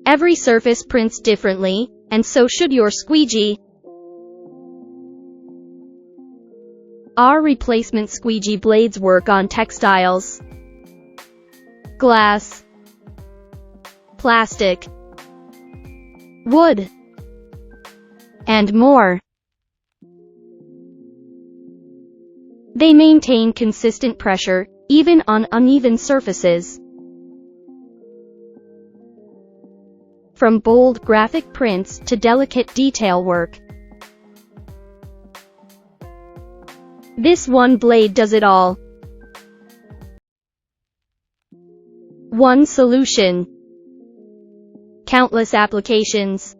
Every surface prints differently, and so should your squeegee. Our replacement squeegee blades work on textiles, glass, plastic, wood, and more. They maintain consistent pressure, even on uneven surfaces. From bold graphic prints to delicate detail work, this one blade does it all. One solution, countless applications.